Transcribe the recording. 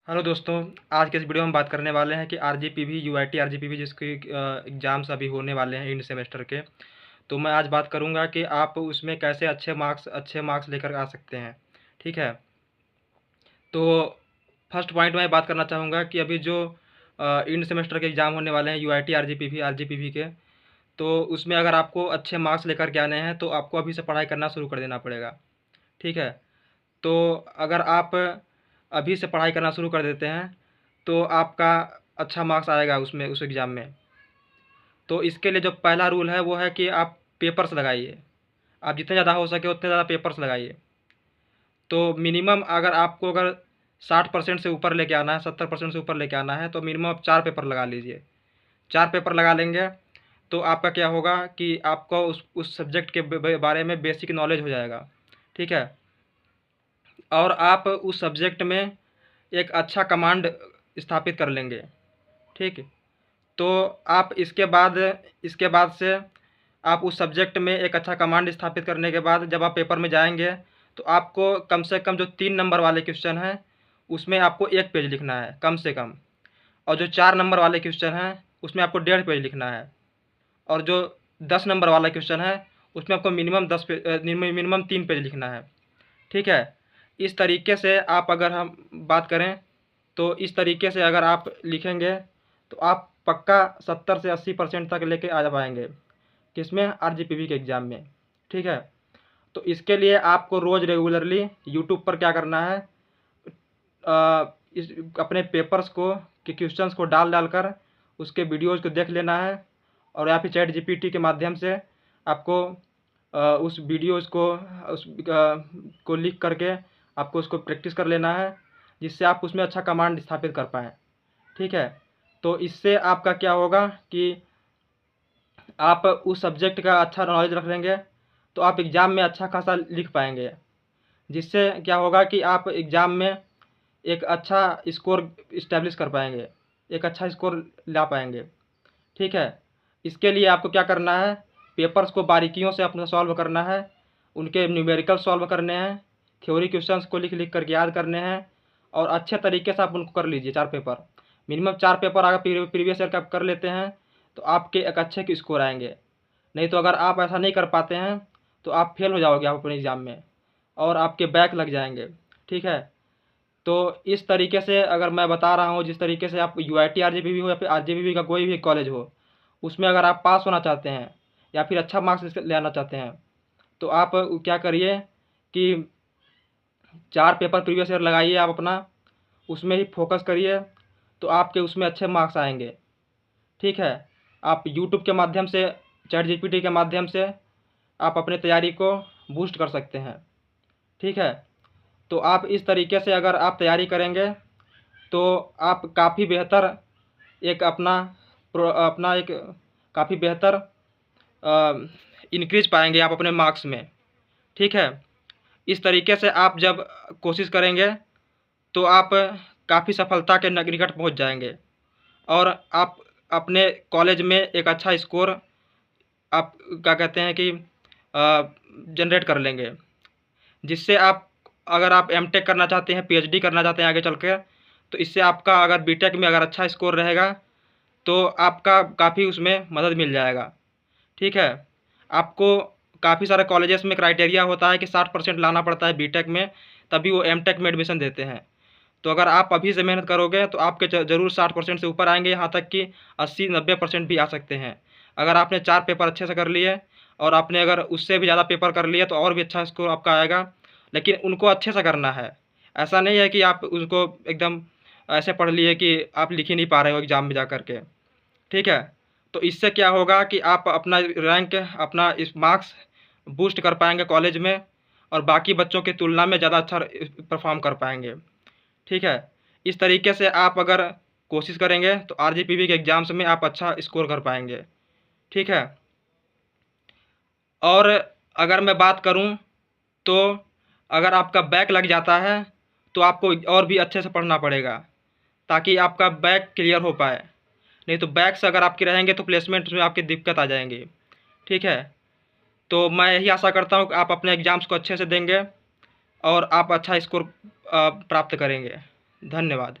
Hello दोस्तों, आज के इस वीडियो में बात करने वाले हैं कि आरजीपीवी यूआईटी आरजीपीवी जिसके एग्ज़ाम्स अभी होने वाले हैं इंड सेमेस्टर के। तो मैं आज बात करूंगा कि आप उसमें कैसे अच्छे मार्क्स लेकर आ सकते हैं। ठीक है। तो फर्स्ट पॉइंट मैं बात करना चाहूँगा कि अभी जो इंड सेमेस्टर के एग्ज़ाम होने वाले हैं यूआईटी आरजीपीवी के, तो उसमें अगर आपको अच्छे मार्क्स लेकर के आने हैं तो आपको अभी से पढ़ाई करना शुरू कर देना पड़ेगा। ठीक है। तो अगर आप अभी से पढ़ाई करना शुरू कर देते हैं तो आपका अच्छा मार्क्स आएगा उसमें उस एग्ज़ाम में। तो इसके लिए जो पहला रूल है वो है कि आप पेपर्स लगाइए। आप जितने ज़्यादा हो सके उतने ज़्यादा पेपर्स लगाइए। तो मिनिमम अगर 60% से ऊपर लेके आना है, 70% से ऊपर लेके आना है, तो मिनिमम आप 4 पेपर लगा लीजिए। 4 पेपर लगा लेंगे तो आपका क्या होगा कि आपको उस सब्जेक्ट के बारे में बेसिक नॉलेज हो जाएगा। ठीक है। और आप उस सब्जेक्ट में एक अच्छा कमांड स्थापित कर लेंगे। ठीक। तो आप इसके बाद से आप उस सब्जेक्ट में एक अच्छा कमांड स्थापित करने के बाद जब आप पेपर में जाएंगे तो आपको कम से कम जो 3 नंबर वाले क्वेश्चन हैं उसमें आपको 1 पेज लिखना है कम से कम। और जो 4 नंबर वाले क्वेश्चन हैं उसमें आपको 1.5 पेज लिखना है। और जो 10 नंबर वाला क्वेश्चन है उसमें आपको मिनिमम 3 पेज लिखना है। ठीक है। इस तरीके से आप अगर हम बात करें तो इस तरीके से अगर आप लिखेंगे तो आप पक्का 70 से 80% तक लेके आ जा पाएंगे किसमें, आरजीपीवी के एग्ज़ाम में। ठीक है। तो इसके लिए आपको रोज़ रेगुलरली यूट्यूब पर क्या करना है, इस अपने पेपर्स को के क्वेश्चंस को डाल कर उसके वीडियोज़ को देख लेना है। और या फिर चैट जीपीटी के माध्यम से आपको उस वीडियोज़ को लिख करके आपको उसको प्रैक्टिस कर लेना है, जिससे आप उसमें अच्छा कमांड स्थापित कर पाएँ। ठीक है। तो इससे आपका क्या होगा कि आप उस सब्जेक्ट का अच्छा नॉलेज रख लेंगे तो आप एग्ज़ाम में अच्छा खासा लिख पाएंगे, जिससे क्या होगा कि आप एग्ज़ाम में एक अच्छा स्कोर इस्टेब्लिश कर पाएंगे, एक अच्छा स्कोर ला पाएंगे। ठीक है। इसके लिए आपको क्या करना है, पेपर्स को बारीकियों से अपना सॉल्व करना है, उनके न्यूमेरिकल सॉल्व करने हैं, थ्योरी क्वेश्चंस को लिख लिख करके याद करने हैं। और अच्छे तरीके से आप उनको कर लीजिए। 4 पेपर मिनिमम 4 पेपर अगर प्रीवियस ईयर का आप कर लेते हैं तो आपके एक अच्छे के स्कोर आएंगे। नहीं तो अगर आप ऐसा नहीं कर पाते हैं तो आप फेल हो जाओगे आप अपने एग्ज़ाम में और आपके बैक लग जाएंगे। ठीक है। तो इस तरीके से अगर मैं बता रहा हूँ, जिस तरीके से आप यूआईटी आरजीपीवी हो या फिर आरजीपीवी का कोई भी कॉलेज हो, उसमें अगर आप पास होना चाहते हैं या फिर अच्छा मार्क्स ले आना चाहते हैं तो आप क्या करिए कि 4 पेपर प्रीवियस ईयर लगाइए आप अपना, उसमें ही फोकस करिए तो आपके उसमें अच्छे मार्क्स आएंगे। ठीक है। आप यूट्यूब के माध्यम से, चैट जीपीटी के माध्यम से आप अपने तैयारी को बूस्ट कर सकते हैं। ठीक है। तो आप इस तरीके से अगर आप तैयारी करेंगे तो आप काफ़ी बेहतर एक अपना एक काफ़ी बेहतर इंक्रीज पाएंगे आप अपने मार्क्स में। ठीक है। इस तरीके से आप जब कोशिश करेंगे तो आप काफ़ी सफलता के निकट पहुंच जाएंगे और आप अपने कॉलेज में एक अच्छा स्कोर आप क्या कहते हैं कि जनरेट कर लेंगे, जिससे आप अगर आप एमटेक करना चाहते हैं, पीएचडी करना चाहते हैं आगे चल के, तो इससे आपका अगर बीटेक में अगर अच्छा स्कोर रहेगा तो आपका काफ़ी उसमें मदद मिल जाएगा। ठीक है। आपको काफ़ी सारे कॉलेजेस में क्राइटेरिया होता है कि 60% लाना पड़ता है बीटेक में, तभी वो एमटेक में एडमिशन देते हैं। तो अगर आप अभी से मेहनत करोगे तो आपके ज़रूर 60% से ऊपर आएंगे, यहाँ तक कि 80-90% भी आ सकते हैं। अगर आपने 4 पेपर अच्छे से कर लिए और आपने अगर उससे भी ज़्यादा पेपर कर लिए तो और भी अच्छा स्कोर आपका आएगा। लेकिन उनको अच्छे से करना है। ऐसा नहीं है कि आप उसको एकदम ऐसे पढ़ लिए कि आप लिख ही नहीं पा रहे हो एग्ज़ाम में जा कर के। ठीक है। तो इससे क्या होगा कि आप अपना रैंक, अपना इस मार्क्स बूस्ट कर पाएंगे कॉलेज में और बाकी बच्चों की तुलना में ज़्यादा अच्छा परफॉर्म कर पाएंगे। ठीक है। इस तरीके से आप अगर कोशिश करेंगे तो आरजीपीवी के एग्ज़ाम्स में आप अच्छा स्कोर कर पाएंगे। ठीक है। और अगर मैं बात करूं तो अगर आपका बैक लग जाता है तो आपको और भी अच्छे से पढ़ना पड़ेगा ताकि आपका बैक क्लियर हो पाए। नहीं तो बैक से अगर आपके रहेंगे तो प्लेसमेंट में आपकी दिक्कत आ जाएंगी। ठीक है। तो मैं यही आशा करता हूँ कि आप अपने एग्ज़ाम्स को अच्छे से देंगे और आप अच्छा स्कोर प्राप्त करेंगे। धन्यवाद।